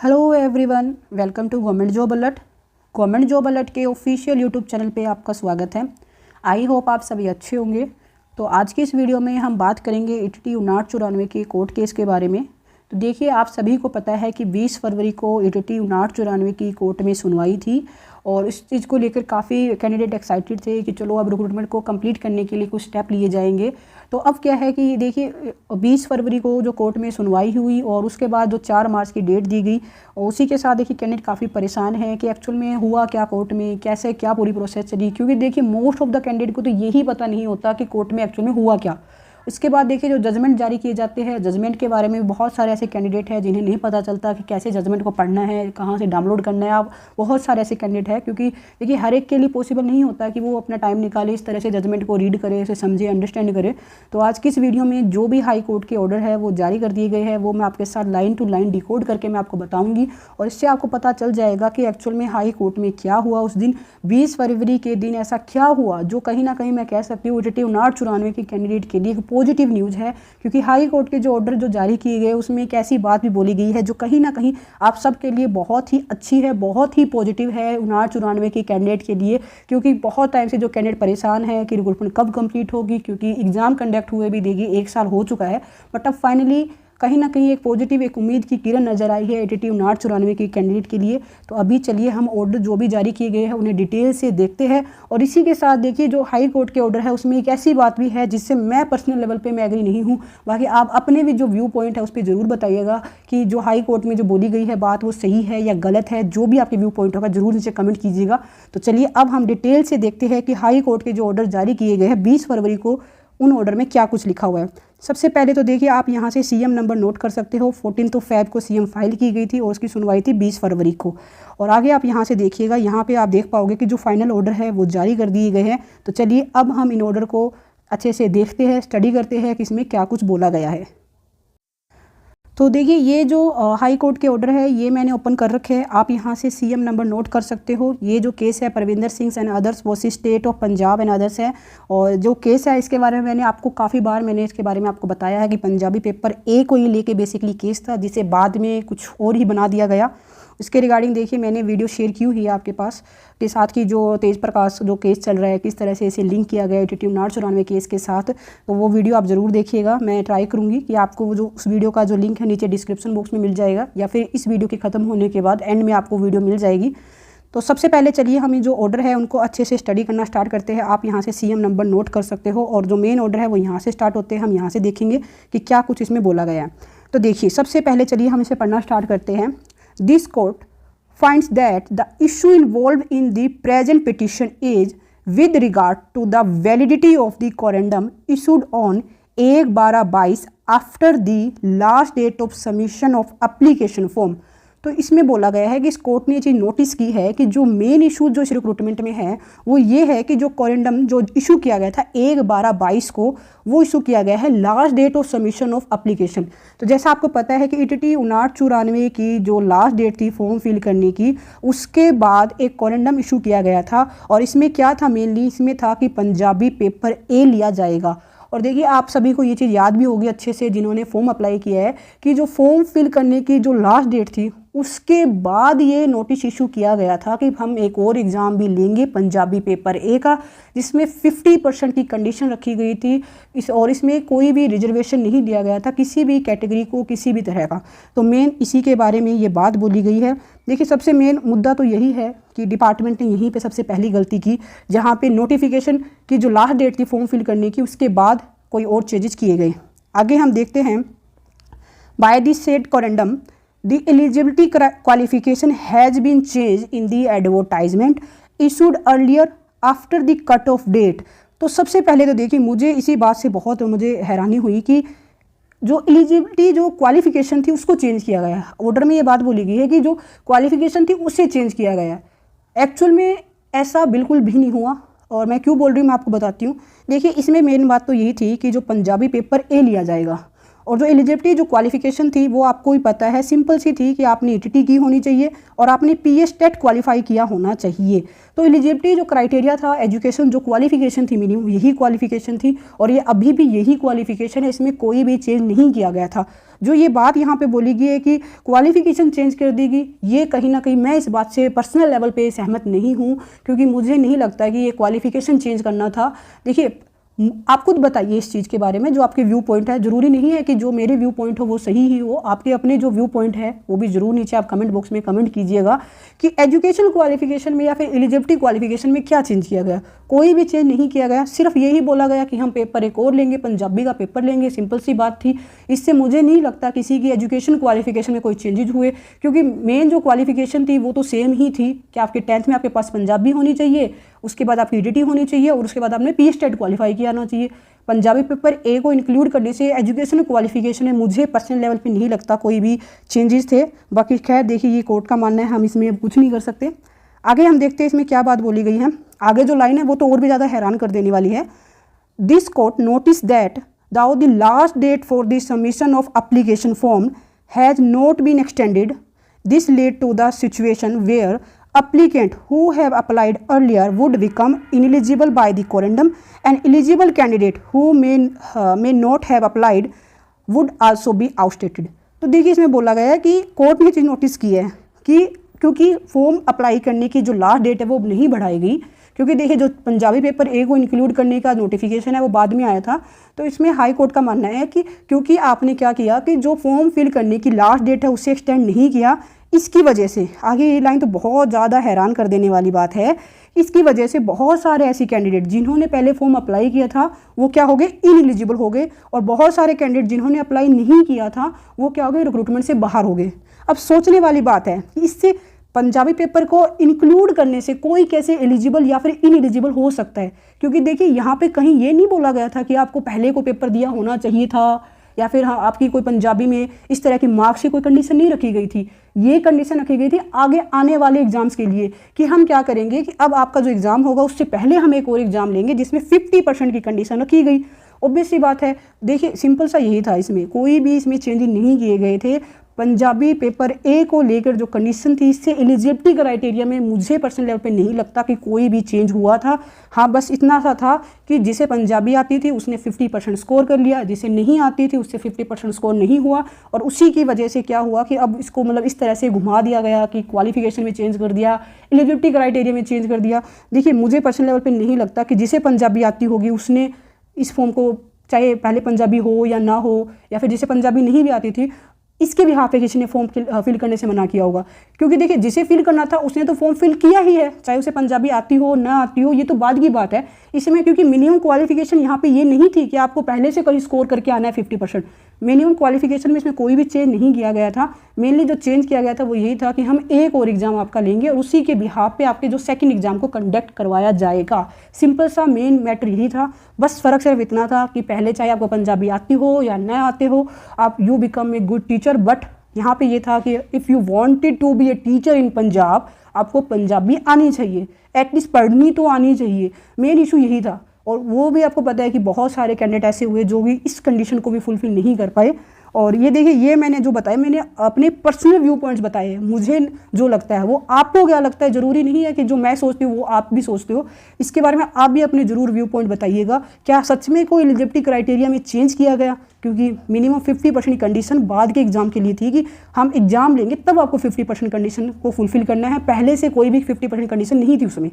Hello everyone, welcome to government job alert. Government job alert के official YouTube channel पे आपका स्वागत है। आई होप आप सभी अच्छे होंगे। तो आज की इस वीडियो में हम बात करेंगे ETT 5994 के कोर्ट केस के बारे में। तो देखिए, आप सभी को पता है कि 20 फरवरी को ETT 5994 की कोर्ट में सुनवाई थी और इस चीज़ को लेकर काफ़ी कैंडिडेट एक्साइटेड थे कि चलो अब रिक्रूटमेंट को कंप्लीट करने के लिए कुछ स्टेप लिए जाएंगे। तो अब क्या है कि देखिए, 20 फरवरी को जो कोर्ट में सुनवाई हुई और उसके बाद जो 4 मार्च की डेट दी गई और उसी के साथ देखिए कैंडिडेट काफ़ी परेशान है कि एक्चुअल में हुआ क्या कोर्ट में, कैसे क्या पूरी प्रोसेस चली। क्योंकि देखिए, मोस्ट ऑफ द कैंडिडेट को तो यही पता नहीं होता कि कोर्ट में एक्चुअल में हुआ क्या। इसके बाद देखिए, जो जजमेंट जारी किए जाते हैं, जजमेंट के बारे में बहुत सारे ऐसे कैंडिडेट हैं जिन्हें नहीं पता चलता कि कैसे जजमेंट को पढ़ना है, कहाँ से डाउनलोड करना है। आप बहुत सारे ऐसे कैंडिडेट हैं, क्योंकि देखिए हर एक के लिए पॉसिबल नहीं होता कि वो अपना टाइम निकाले, इस तरह से जजमेंट को रीड करे, उसे समझे, अंडरस्टैंड करे। तो आज की इस वीडियो में जो भी हाई कोर्ट के ऑर्डर है वो जारी कर दिए गए हैं, वो मैं आपके साथ लाइन टू लाइन डिकोड करके मैं आपको बताऊँगी और इससे आपको पता चल जाएगा कि एक्चुअल में हाई कोर्ट में क्या हुआ उस दिन। 20 फरवरी के दिन ऐसा क्या हुआ जो कहीं ना कहीं मैं कह सकती हूँ ETT 5994 के कैंडिडेट के लिए एक पॉजिटिव न्यूज़ है। क्योंकि हाई कोर्ट के जो ऑर्डर जो जारी किए गए उसमें एक ऐसी बात भी बोली गई है जो कहीं ना कहीं आप सब के लिए बहुत ही अच्छी है, बहुत ही पॉजिटिव है 5994 के कैंडिडेट के लिए। क्योंकि बहुत टाइम से जो कैंडिडेट परेशान है कि रिक्रूटमेंट कब कंप्लीट होगी, क्योंकि एग्जाम कंडक्ट हुए भी देखिए 1 साल हो चुका है, बट अब फाइनली कहीं ना कहीं एक पॉजिटिव, एक उम्मीद की किरण नजर आई है ETT 5994 के कैंडिडेट के लिए। तो अभी चलिए हम ऑर्डर जो भी जारी किए गए हैं उन्हें डिटेल से देखते हैं। और इसी के साथ देखिए, जो हाई कोर्ट के ऑर्डर है उसमें एक ऐसी बात भी है जिससे मैं पर्सनल लेवल पे मैं एग्री नहीं हूँ। बाकी आप अपने भी जो व्यू पॉइंट है उस पर ज़रूर बताइएगा कि जो हाई कोर्ट में जो बोली गई है बात वो सही है या गलत है। जो भी आपके व्यू पॉइंट होगा ज़रूर नीचे कमेंट कीजिएगा। तो चलिए अब हम डिटेल से देखते हैं कि हाई कोर्ट के जो ऑर्डर जारी किए गए हैं 20 फरवरी को, उन ऑर्डर में क्या कुछ लिखा हुआ है। सबसे पहले तो देखिए, आप यहाँ से CM नंबर नोट कर सकते हो। 14 फेब को CM फाइल की गई थी और उसकी सुनवाई थी 20 फरवरी को। और आगे आप यहाँ से देखिएगा, यहाँ पे आप देख पाओगे कि जो फाइनल ऑर्डर है वो जारी कर दिए गए हैं। तो चलिए अब हम इन ऑर्डर को अच्छे से देखते हैं, स्टडी करते हैं कि इसमें क्या कुछ बोला गया है। तो देखिए, ये जो हाई कोर्ट के ऑर्डर है ये मैंने ओपन कर रखे हैं। आप यहाँ से CM नंबर नोट कर सकते हो। ये जो केस है Parvinder Singh and others versus state of Punjab and others है। और जो केस है इसके बारे में मैंने आपको काफ़ी बार इसके बारे में आपको बताया है कि पंजाबी पेपर A को ही लेके बेसिकली केस था, जिसे बाद में कुछ और ही बना दिया गया। इसके रिगार्डिंग देखिए मैंने वीडियो शेयर की हुई है आपके पास, के साथ की जो तेज प्रकाश जो केस चल रहा है किस तरह से इसे लिंक किया गया ETT 5994 केस के साथ। तो वो वीडियो आप ज़रूर देखिएगा। मैं ट्राई करूँगी कि आपको वो जो उस वीडियो का जो लिंक है नीचे डिस्क्रिप्शन बॉक्स में मिल जाएगा, या फिर इस वीडियो के ख़त्म होने के बाद एंड में आपको वीडियो मिल जाएगी। तो सबसे पहले चलिए हम ये जो ऑर्डर है उनको अच्छे से स्टडी करना स्टार्ट करते हैं। आप यहाँ से CM नंबर नोट कर सकते हो और जो मेन ऑर्डर है वो यहाँ से स्टार्ट होते हैं। हम यहाँ से देखेंगे कि क्या कुछ इसमें बोला गया है। तो देखिए, सबसे पहले चलिए हम इसे पढ़ना स्टार्ट करते हैं। This court finds that the issue involved in the present petition is with regard to the validity of the correndum issued on 1/12/22 after the last date of submission of application form। तो इसमें बोला गया है कि इस court ने ये चीज़ notice की है कि जो मेन इशू जो इस रिक्रूटमेंट में है वो ये है कि जो कॉरेंडम जो इशू किया गया था 1/12/22 को, वो इशू किया गया है last date of submission of application. तो जैसा आपको पता है कि ETT 5994 की जो लास्ट डेट थी फॉर्म फिल करने की, उसके बाद एक कॉरेंडम इशू किया गया था। और इसमें क्या था, मेनली इसमें था कि पंजाबी पेपर A लिया जाएगा। और देखिए, आप सभी को ये चीज़ याद भी होगी अच्छे से जिन्होंने फॉर्म अप्लाई किया है कि जो फॉर्म फिल करने की जो लास्ट डेट थी उसके बाद ये नोटिस इशू किया गया था कि हम एक और एग्ज़ाम भी लेंगे पंजाबी पेपर A का, जिसमें 50% की कंडीशन रखी गई थी और इसमें कोई भी रिजर्वेशन नहीं दिया गया था किसी भी कैटेगरी को, किसी भी तरह का। तो मेन इसी के बारे में ये बात बोली गई है। देखिए, सबसे मेन मुद्दा तो यही है कि डिपार्टमेंट ने यहीं पे सबसे पहली गलती की, जहाँ पे नोटिफिकेशन की जो लास्ट डेट थी फॉर्म फिल करने की उसके बाद कोई और चेंजेस किए गए। आगे हम देखते हैं, by this said corrigendum the eligibility qualification has been changed in the advertisement issued earlier after the cut off date। तो सबसे पहले तो देखिए, मुझे इसी बात से बहुत हैरानी हुई कि जो एलिजिबिलिटी जो क्वालिफिकेशन थी उसको चेंज किया गया। ऑर्डर में ये बात बोली गई है कि जो क्वालिफिकेशन थी उसे चेंज किया गया। एक्चुअल में ऐसा बिल्कुल भी नहीं हुआ और मैं क्यों बोल रही हूँ मैं आपको बताती हूँ। देखिए, इसमें मेन बात तो यही थी कि जो पंजाबी पेपर A लिया जाएगा और जो एलिजिबिलिटी जो क्वालिफिकेशन थी वो आपको ही पता है, सिंपल सी थी कि आपने ईटीटी की होनी चाहिए और आपने पीएस टेट क्वालिफाई किया होना चाहिए। तो एलिजिबिलिटी जो क्राइटेरिया था, एजुकेशन जो क्वालिफिकेशन थी मिनिमम, यही क्वालिफिकेशन थी और ये अभी भी यही क्वालिफिकेशन है, इसमें कोई भी चेंज नहीं किया गया था। जो ये बात यहाँ पे बोली गई है कि क्वालिफिकेशन चेंज कर देगी, ये कहीं ना कहीं मैं इस बात से पर्सनल लेवल पे सहमत नहीं हूँ, क्योंकि मुझे नहीं लगता कि ये क्वालिफिकेशन चेंज करना था। देखिए आप खुद बताइए इस चीज़ के बारे में, जो आपके व्यू पॉइंट है। ज़रूरी नहीं है कि जो मेरे व्यू पॉइंट हो वो सही ही हो, आपके अपने जो व्यू पॉइंट है वो भी ज़रूर नीचे आप कमेंट बॉक्स में कमेंट कीजिएगा कि एजुकेशन क्वालिफिकेशन में या फिर एलिजिबिलिटी क्वालिफिकेशन में क्या चेंज किया गया। कोई भी चेंज नहीं किया गया, सिर्फ यही बोला गया कि हम पेपर एक और लेंगे, पंजाबी का पेपर लेंगे, सिंपल सी बात थी। इससे मुझे नहीं लगता किसी की एजुकेशन क्वालिफिकेशन में कोई चेंजेज हुए, क्योंकि मेन जो क्वालिफिकेशन थी वो तो सेम ही थी कि आपके 10th में आपके पास पंजाबी होनी चाहिए, उसके बाद आपकी ईटीटी होनी चाहिए और उसके बाद आपने पीएस टेट क्वालिफाई किया होना चाहिए। पंजाबी पेपर ए को इंक्लूड करने से एजुकेशन क्वालिफिकेशन में मुझे पर्सनल लेवल पे नहीं लगता कोई भी चेंजेस थे। बाकी खैर देखिए ये कोर्ट का मानना है, हम इसमें कुछ नहीं कर सकते। आगे हम देखते हैं इसमें क्या बात बोली गई है। आगे जो लाइन है वो तो और भी ज़्यादा हैरान कर देने वाली है। This court notice that though the last date for the submission of application form has not been extended. This led to the situation where applicant who have applied earlier would become ineligible by the correndum, and eligible candidate who may not have applied would also be outstated। तो देखिए इसमें बोला गया है कि court ने चीज़ notice की है कि क्योंकि फॉर्म अप्लाई करने की जो लास्ट डेट है वो नहीं बढ़ाई गई, क्योंकि देखिए जो पंजाबी पेपर ए को इंक्लूड करने का नोटिफिकेशन है वो बाद में आया था। तो इसमें हाई कोर्ट का मानना है कि क्योंकि आपने क्या किया कि जो फॉर्म फिल करने की लास्ट डेट है उससे एक्सटेंड नहीं किया, इसकी वजह से आगे ये लाइन तो बहुत ज़्यादा हैरान कर देने वाली बात है। इसकी वजह से बहुत सारे ऐसे कैंडिडेट जिन्होंने पहले फॉर्म अप्लाई किया था वो क्या हो गए, इनएलिजिबल हो गए, और बहुत सारे कैंडिडेट जिन्होंने अप्लाई नहीं किया था वो क्या हो गए, रिक्रूटमेंट से बाहर हो गए। अब सोचने वाली बात है कि इससे पंजाबी पेपर को इंक्लूड करने से कोई कैसे एलिजिबल या फिर इनएलिजिबल हो सकता है, क्योंकि देखिए यहाँ पे कहीं ये नहीं बोला गया था कि आपको पहले को पेपर दिया होना चाहिए था या फिर हाँ आपकी कोई पंजाबी में इस तरह की मार्क्स की कोई कंडीशन नहीं रखी गई थी। ये कंडीशन रखी गई थी आगे आने वाले एग्जाम्स के लिए कि हम क्या करेंगे कि अब आपका जो एग्ज़ाम होगा उससे पहले हम एक और एग्ज़ाम लेंगे जिसमें 50% की कंडीशन रखी गई। ऑब्वियस सी बात है, देखिए सिंपल सा यही था, इसमें कोई भी इसमें चेंज नहीं किए गए थे। पंजाबी पेपर ए को लेकर जो कंडीशन थी इससे एलिजिबिलिटी क्राइटेरिया में मुझे पर्सनल लेवल पे नहीं लगता कि कोई भी चेंज हुआ था। हाँ बस इतना सा था कि जिसे पंजाबी आती थी उसने 50% स्कोर कर लिया, जिसे नहीं आती थी उससे 50% स्कोर नहीं हुआ, और उसी की वजह से क्या हुआ कि अब इसको मतलब इस तरह से घुमा दिया गया कि क्वालिफिकेशन में चेंज कर दिया, एलिजिबिलिटी क्राइटेरिया में चेंज कर दिया। देखिए मुझे पर्सनल लेवल पर नहीं लगता कि जिसे पंजाबी आती होगी उसने इस फॉर्म को, चाहे पहले पंजाबी हो या ना हो, या फिर जिसे पंजाबी नहीं भी आती थी इसके भी यहाँ पे किसी ने फॉर्म फिल करने से मना किया होगा, क्योंकि देखिए जिसे फिल करना था उसने तो फॉर्म फिल किया ही है, चाहे उसे पंजाबी आती हो ना आती हो, ये तो बाद की बात है। इसमें क्योंकि मिनिमम क्वालिफिकेशन यहाँ पे ये नहीं थी कि आपको पहले से कहीं स्कोर करके आना है 50%। मिनिमम क्वालिफिकेशन में इसमें कोई भी चेंज नहीं किया गया था। मेनली जो चेंज किया गया था वो यही था कि हम एक और एग्जाम आपका लेंगे और उसी के बिहाफ पे आपके जो सेकंड एग्जाम को कंडक्ट करवाया जाएगा। सिंपल सा मेन मैटर यही था, बस फ़र्क सिर्फ इतना था कि पहले चाहे आपको पंजाबी आती हो या न आते हो, आप you become a good teacher. But यहाँ पे ये था कि if you wanted to be a teacher in Punjab, आपको पंजाबी आनी चाहिए, एटलीस्ट पढ़नी तो आनी चाहिए। मेन इशू यही था, और वो भी आपको पता है कि बहुत सारे कैंडिडेट ऐसे हुए जो भी इस कंडीशन को भी फुलफिल नहीं कर पाए। और ये देखिए ये मैंने जो बताया मैंने अपने पर्सनल व्यू पॉइंट्स बताए हैं, मुझे जो लगता है वो आपको क्या लगता है, ज़रूरी नहीं है कि जो मैं सोचती हूँ वो आप भी सोचते हो। इसके बारे में आप भी अपने ज़रूर व्यू पॉइंट बताइएगा, क्या सच में कोई एलिजिबिलिटी क्राइटेरिया में चेंज किया गया, क्योंकि मिनिमम 50% कंडीशन बाद के एग्जाम के लिए थी कि हम एग्जाम लेंगे तब आपको 50% कंडीशन को फुलफिल करना है, पहले से कोई भी 50% कंडीशन नहीं थी उसमें।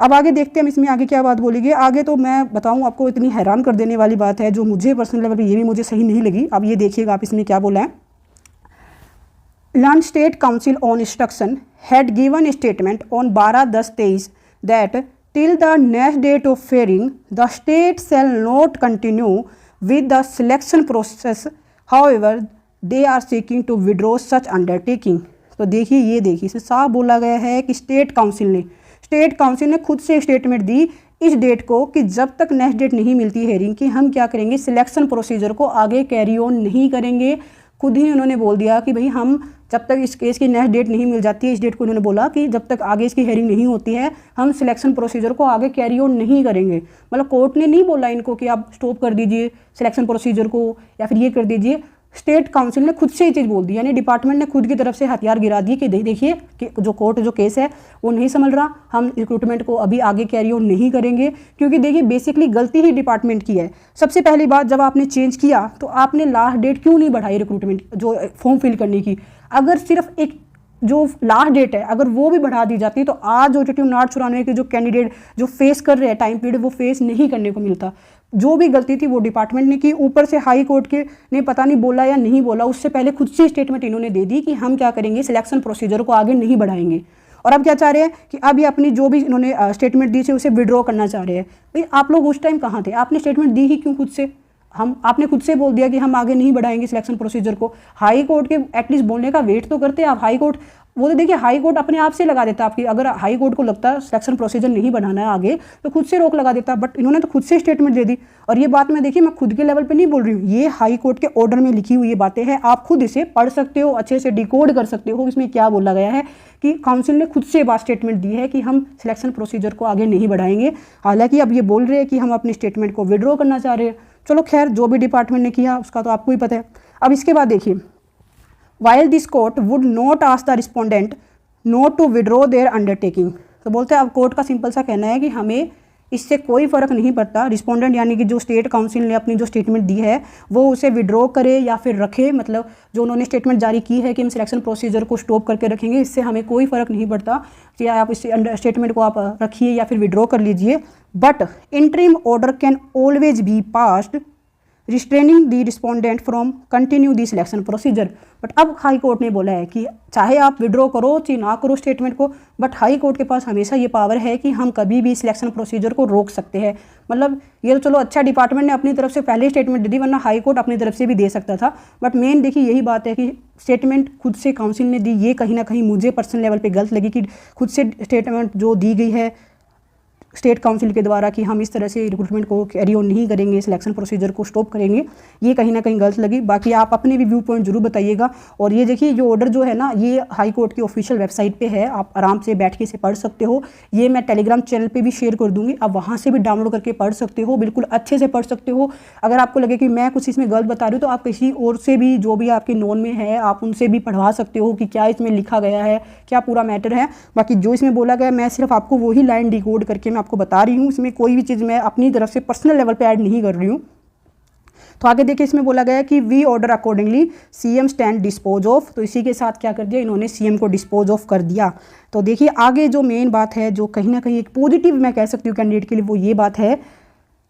अब आगे देखते हैं हम इसमें आगे क्या बात बोली गई। आगे तो मैं बताऊं आपको इतनी हैरान कर देने वाली बात है जो मुझे पर्सनल लेवल पे ये भी मुझे सही नहीं लगी। अब ये देखिएगा आप इसमें क्या बोला है। Learned state counsel on instruction had given statement on 12/10/23 that till the next date of hearing the state shall not continue with the selection process, however they are seeking to withdraw such undertaking. तो देखिए ये देखिए इसमें साफ बोला गया है कि स्टेट काउंसिल ने खुद से स्टेटमेंट दी इस डेट को कि जब तक नेक्स्ट डेट नहीं मिलती हेयरिंग की हम क्या करेंगे, सिलेक्शन प्रोसीजर को आगे कैरी ऑन नहीं करेंगे। खुद ही उन्होंने बोल दिया कि भाई हम जब तक इस केस की नेक्स्ट डेट नहीं मिल जाती है, इस डेट को इन्होंने बोला कि जब तक आगे इसकी हेयरिंग नहीं होती है हम सिलेक्शन प्रोसीजर को आगे कैरी ऑन नहीं करेंगे। मतलब कोर्ट ने नहीं बोला इनको कि आप स्टॉप कर दीजिए सिलेक्शन प्रोसीजर को या फिर ये कर दीजिए, स्टेट काउंसिल ने खुद से ये चीज़ बोल दी, यानी डिपार्टमेंट ने खुद की तरफ से हथियार गिरा दिए कि देखिए कि जो कोर्ट जो केस है वो नहीं संभल रहा, हम रिक्रूटमेंट को अभी आगे कैरी ऑन नहीं करेंगे। क्योंकि देखिए बेसिकली गलती ही डिपार्टमेंट की है। सबसे पहली बात, जब आपने चेंज किया तो आपने लास्ट डेट क्यों नहीं बढ़ाई रिक्रूटमेंट जो फॉर्म फिल करने की। अगर सिर्फ एक जो लास्ट डेट है अगर वो भी बढ़ा दी जाती तो आज OTT 994 के जो कैंडिडेट जो फेस कर रहे हैं टाइम पीरियड वो फेस नहीं करने को मिलता। जो भी गलती थी वो डिपार्टमेंट ने की, ऊपर से हाई कोर्ट के ने पता नहीं बोला या नहीं बोला, उससे पहले खुद से स्टेटमेंट इन्होंने दे दी कि हम क्या करेंगे सिलेक्शन प्रोसीजर को आगे नहीं बढ़ाएंगे। और अब क्या चाह रहे हैं कि अब ये अपनी जो भी इन्होंने स्टेटमेंट दी थी उसे विड्रॉ करना चाह रहे हैं। भाई आप लोग उस टाइम कहाँ थे, आपने स्टेटमेंट दी ही क्यों खुद से, आपने खुद से बोल दिया कि हम आगे नहीं बढ़ाएंगे सिलेक्शन प्रोसीजर को। हाई कोर्ट के एटलीस्ट बोलने का वेट तो करते आप। हाई कोर्ट वो तो देखिए हाई कोर्ट अपने आप से लगा देता आपकी, अगर हाई कोर्ट को लगता है सिलेक्शन प्रोसीजर नहीं बढ़ाना है आगे तो खुद से रोक लगा देता, बट इन्होंने तो खुद से स्टेटमेंट दे दी। और ये बात मैं देखिए मैं खुद के लेवल पे नहीं बोल रही हूँ, ये हाई कोर्ट के ऑर्डर में लिखी हुई ये बातें हैं, आप खुद इसे पढ़ सकते हो, अच्छे से डिकोड कर सकते हो इसमें क्या बोला गया है कि काउंसिल ने खुद से बात स्टेटमेंट दी है कि हम सिलेक्शन प्रोसीजर को आगे नहीं बढ़ाएंगे। हालांकि अब ये बोल रहे हैं कि हम अपने स्टेटमेंट को विड्रॉ करना चाह रहे हैं। चलो खैर जो भी डिपार्टमेंट ने किया उसका तो आपको ही पता है। अब इसके बाद देखिए, while this court would not ask the respondent not to withdraw their undertaking. तो बोलते हैं अब कोर्ट का सिंपल सा कहना है कि हमें इससे कोई फ़र्क नहीं पड़ता, रिस्पोंडेंट यानी कि जो स्टेट काउंसिल ने अपनी जो स्टेटमेंट दी है वो उसे विड्रॉ करे या फिर रखे, मतलब जो उन्होंने स्टेटमेंट जारी की है कि हम सिलेक्शन प्रोसीजर को स्टॉप करके रखेंगे, इससे हमें कोई फ़र्क नहीं पड़ता कि आप इस स्टेटमेंट को आप रखिए या फिर विड्रॉ कर लीजिए। But interim order can always be passed restraining the respondent from continue the selection procedure. But अब हाई कोर्ट ने बोला है कि चाहे आप विड्रॉ करो चाहे ना करो स्टेटमेंट को, बट हाई कोर्ट के पास हमेशा ये पावर है कि हम कभी भी सिलेक्शन प्रोसीजर को रोक सकते हैं। मतलब ये तो चलो अच्छा डिपार्टमेंट ने अपनी तरफ से पहले स्टेटमेंट दे दी, वरना हाई कोर्ट अपनी तरफ से भी दे सकता था। बट मेन देखिए यही बात है कि स्टेटमेंट खुद से काउंसिल ने दी, ये कहीं ना कहीं मुझे पर्सनल लेवल पर गलत लगी कि खुद से स्टेटमेंट जो दी गई है स्टेट काउंसिल के द्वारा कि हम इस तरह से रिक्रूटमेंट को कैरी ऑन नहीं करेंगे, सिलेक्शन प्रोसीजर को स्टॉप करेंगे, ये कहीं ना कहीं गलत लगी। बाकी आप अपने भी व्यू पॉइंट जरूर बताइएगा। और ये देखिए जो ऑर्डर जो है ना ये हाई कोर्ट की ऑफिशियल वेबसाइट पे है, आप आराम से बैठ के इसे पढ़ सकते हो। ये मैं टेलीग्राम चैनल पे भी शेयर कर दूंगी, आप वहाँ से भी डाउनलोड करके पढ़ सकते हो, बिल्कुल अच्छे से पढ़ सकते हो। अगर आपको लगे कि मैं कुछ इसमें गलत बता रही हूँ तो आप किसी और से भी जो भी आपके नॉन में है आप उनसे भी पढ़वा सकते हो कि क्या इसमें लिखा गया है, क्या पूरा मैटर है। बाकी जो इसमें बोला गया मैं सिर्फ आपको वही लाइन डिकोड करके मैं आपको बता रही हूँ, इसमें कोई भी चीज़ मैं अपनी तरफ से पर्सनल लेवल पे ऐड नहीं कर रही हूँ। तो आगे देखिए इसमें बोला गया है कि we order accordingly CM stand dispose of. तो इसी के साथ क्या कर दिया इन्होंने, सीएम को डिस्पोज ऑफ कर दिया। तो देखिए आगे जो मेन बात है जो कहीं ना कहीं एक पॉजिटिव मैं कह सकती हूँ कैंडिडेट के लिए, वो ये बात है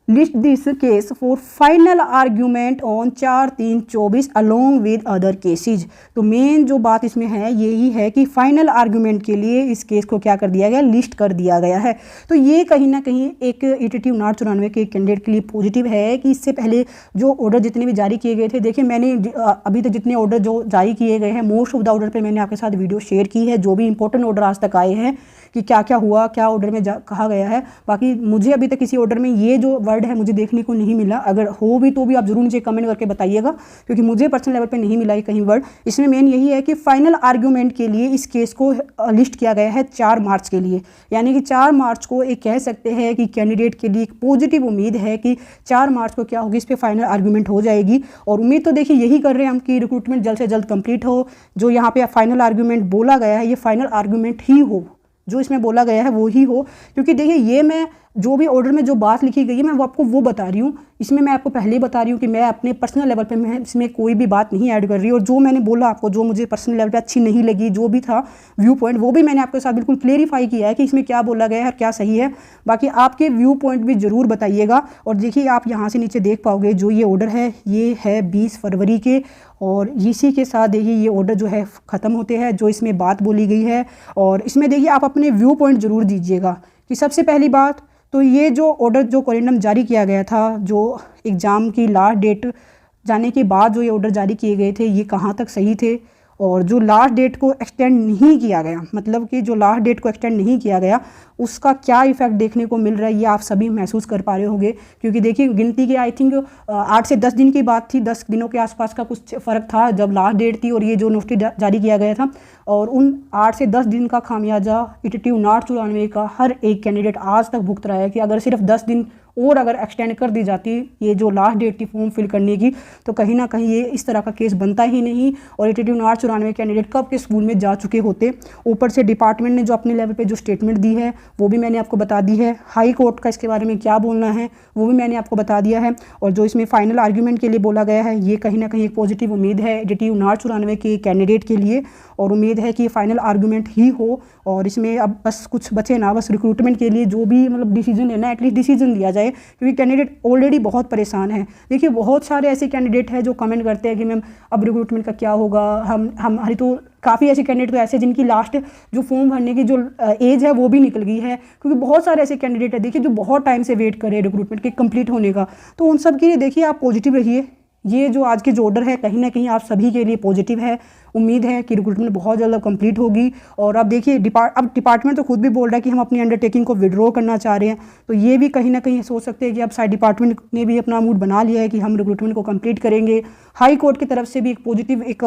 list this case for final argument on 4/3/24 along with other cases. तो मेन जो बात इसमें है यही है कि फाइनल आर्ग्यूमेंट के लिए इस केस को क्या कर दिया गया, लिस्ट कर दिया गया है। तो ये कहीं ना कहीं एक ETT 994 के कैंडिडेट के लिए पॉजिटिव है कि इससे पहले जो ऑर्डर जितने भी जारी किए गए थे, देखिए मैंने अभी तक जितने ऑर्डर जो जारी किए गए हैं मोस्ट ऑफ द ऑर्डर पर मैंने आपके साथ वीडियो शेयर की है, जो भी इंपॉर्टेंट ऑर्डर आज तक आए हैं कि क्या क्या हुआ, क्या ऑर्डर में कहा गया है। बाकी मुझे अभी तक किसी ऑर्डर में ये जो वर्ड है मुझे देखने को नहीं मिला, अगर हो भी तो भी आप जरूर नीचे कमेंट करके बताइएगा, क्योंकि मुझे पर्सनल लेवल पे नहीं मिला ये कहीं वर्ड। इसमें मेन यही है कि फाइनल आर्ग्यूमेंट के लिए इस केस को लिस्ट किया गया है 4 मार्च के लिए, यानी कि 4 मार्च को एक कह सकते हैं कि कैंडिडेट के लिए एक पॉजिटिव उम्मीद है कि 4 मार्च को क्या होगी, इस पर फाइनल आर्ग्यूमेंट हो जाएगी। और उम्मीद तो देखिए यही कर रहे हैं हम कि रिक्रूटमेंट जल्द से जल्द कंप्लीट हो। जो यहाँ पे फाइनल आर्ग्यूमेंट बोला गया है ये फाइनल आर्ग्यूमेंट ही हो, जो इसमें बोला गया है वो ही हो। क्योंकि देखिए ये मैं जो भी ऑर्डर में जो बात लिखी गई है मैं वो आपको वो बता रही हूँ, इसमें मैं आपको पहले ही बता रही हूँ कि मैं अपने पर्सनल लेवल पे मैं इसमें कोई भी बात नहीं ऐड कर रही। और जो मैंने बोला आपको, जो मुझे पर्सनल लेवल पे अच्छी नहीं लगी, जो भी था व्यू पॉइंट, वो भी मैंने आपके साथ बिल्कुल क्लेरिफाई किया है कि इसमें क्या बोला गया है और क्या सही है। बाकी आपके व्यू पॉइंट भी ज़रूर बताइएगा। और देखिए आप यहाँ से नीचे देख पाओगे जो ये ऑर्डर है ये है 20 फरवरी के, और इसी के साथ देखिए ये ऑर्डर जो है ख़त्म होते हैं जो इसमें बात बोली गई है। और इसमें देखिए आप अपने व्यू पॉइंट ज़रूर दीजिएगा कि सबसे पहली बात तो ये जो ऑर्डर जो कोरेंडम जारी किया गया था, जो एग्ज़ाम की लास्ट डेट जाने के बाद जो ये ऑर्डर जारी किए गए थे, ये कहाँ तक सही थे और जो लास्ट डेट को एक्सटेंड नहीं किया गया, मतलब कि जो लास्ट डेट को एक्सटेंड नहीं किया गया उसका क्या इफेक्ट देखने को मिल रहा है ये आप सभी महसूस कर पा रहे होंगे। क्योंकि देखिए गिनती के आई थिंक 8 से 10 दिन की बात थी, 10 दिनों के आसपास का कुछ फ़र्क था जब लास्ट डेट थी और ये जो नोटिस जारी किया गया था। और उन 8 से 10 दिन का खामियाजा ETT 5994 का हर एक कैंडिडेट आज तक भुगत रहा है कि अगर सिर्फ 10 दिन और अगर एक्सटेंड कर दी जाती ये जो लास्ट डेट थी फॉर्म फिल करने की, तो कहीं ना कहीं ये इस तरह का केस बनता ही नहीं और ETT 5994 कैंडिडेट कब के स्कूल में जा चुके होते। ऊपर से डिपार्टमेंट ने जो अपने लेवल पे जो स्टेटमेंट दी है वो भी मैंने आपको बता दी है, हाई कोर्ट का इसके बारे में क्या बोलना है वो भी मैंने आपको बता दिया है, और जो इसमें फाइनल आर्ग्यूमेंट के लिए बोला गया है ये कहीं ना कहीं एक पॉजिटिव उम्मीद है ETT 5994 के कैंडिडेट के लिए, और उम्मीद है कि फाइनल आर्ग्यूमेंट ही हो और इसमें अब बस कुछ बचे ना, बस रिक्रूटमेंट के लिए जो भी मतलब डिसीजन है ना एटलीस्ट डिसीजन लिया जाए, क्योंकि कैंडिडेट ऑलरेडी बहुत परेशान है। देखिए बहुत सारे ऐसे कैंडिडेट हैं जो कमेंट करते हैं कि मैम अब रिक्रूटमेंट का क्या होगा, हमारी तो काफ़ी ऐसे कैंडिडेट तो ऐसे जिनकी लास्ट जो फॉर्म भरने की जो एज है वो भी निकल गई है, क्योंकि बहुत सारे ऐसे कैंडिडेट है देखिए जो बहुत टाइम से वेट कर रहे हैं रिक्रूटमेंट के कंप्लीट होने का। तो उन सब के लिए देखिए आप पॉजिटिव रहिए, ये जो आज के जो ऑर्डर है कहीं ना कहीं आप सभी के लिए पॉजिटिव है। उम्मीद है कि रिक्रूटमेंट बहुत जल्द कंप्लीट होगी। और अब देखिए अब डिपार्टमेंट तो खुद भी बोल रहा है कि हम अपनी अंडरटेकिंग को विड्रॉ करना चाह रहे हैं, तो ये भी कहीं ना कहीं सोच सकते हैं कि अब साइड डिपार्टमेंट ने भी अपना मूड बना लिया है कि हम रिक्रूटमेंट को कंप्लीट करेंगे। हाई कोर्ट की तरफ से भी एक पॉजिटिव एक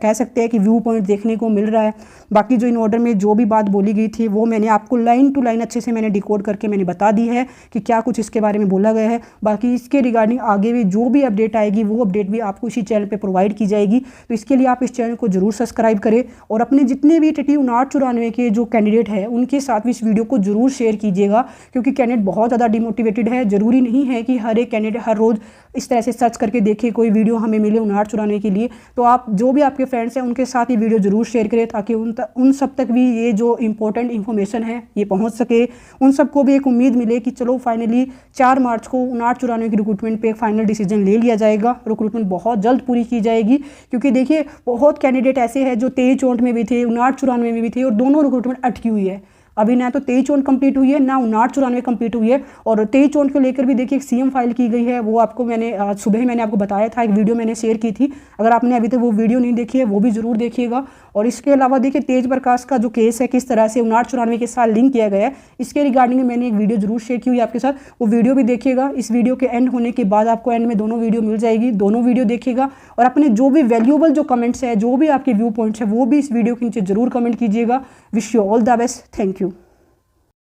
कह सकते हैं कि व्यू पॉइंट देखने को मिल रहा है। बाकी जो इन ऑर्डर में जो भी बात बोली गई थी वो मैंने आपको लाइन टू लाइन अच्छे से मैंने डिकोड करके मैंने बता दी है कि क्या कुछ इसके बारे में बोला गया है। बाकी इसके रिगार्डिंग आगे भी जो भी अपडेट आएगी वो अपडेट भी आपको इसी चैनल पर प्रोवाइड की जाएगी, तो इसके लिए आप इस चैनल को जरूर सब्सक्राइब करें और अपने जितने भी ETT 5994 के जो कैंडिडेट है उनके साथ भी इस वीडियो को जरूर शेयर कीजिएगा, क्योंकि कैंडिडेट बहुत ज़्यादा डिमोटिवेटेड है। जरूरी नहीं है कि हर एक कैंडिडेट हर रोज़ इस तरह से सर्च करके देखे कोई वीडियो हमें मिले 5994 के लिए, तो आप जो भी आपके फ्रेंड्स हैं उनके साथ ये वीडियो जरूर शेयर करें ताकि उन सब तक भी ये जो इंपॉर्टेंट इन्फॉर्मेशन है ये पहुँच सके, उन सबको भी एक उम्मीद मिले कि चलो फाइनली 4 मार्च को 5994 की रिक्रूटमेंट पर एक फाइनल डिसीजन ले लिया जाएगा, रिक्रूटमेंट बहुत जल्द पूरी की जाएगी। क्योंकि देखिए बहुत कैंडिडेट ऐसे हैं जो 23-64 में भी थे, 59-94 में भी थे और दोनों रिक्रूटमेंट अटकी हुई है। अभी ना तो 23-64 कंप्लीट हुई है ना 59-94 कंप्लीट हुई है, और 23-64 को लेकर भी देखिए एक CM फाइल की गई है, वो आपको मैंने आज सुबह ही मैंने आपको बताया था, एक वीडियो मैंने शेयर की थी। अगर आपने अभी तक वो वीडियो नहीं देखी है वो भी ज़रूर देखिएगा। और इसके अलावा देखिए तेज प्रकाश का जो केस है किस तरह से 59-94 के साथ लिंक किया गया है, इसके रिगार्डिंग मैंने एक वीडियो जरूर शेयर की हुई है आपके साथ, वो वीडियो भी देखिएगा। इस वीडियो के एंड होने के बाद आपको एंड में दोनों वीडियो मिल जाएगी, दोनों वीडियो देखिएगा और अपने जो भी वैल्यूएबल जो कमेंट्स है जो भी आपके व्यू पॉइंट्स है वो भी इस वीडियो के नीचे जरूर कमेंट कीजिएगा। Wish you all the best, thank you.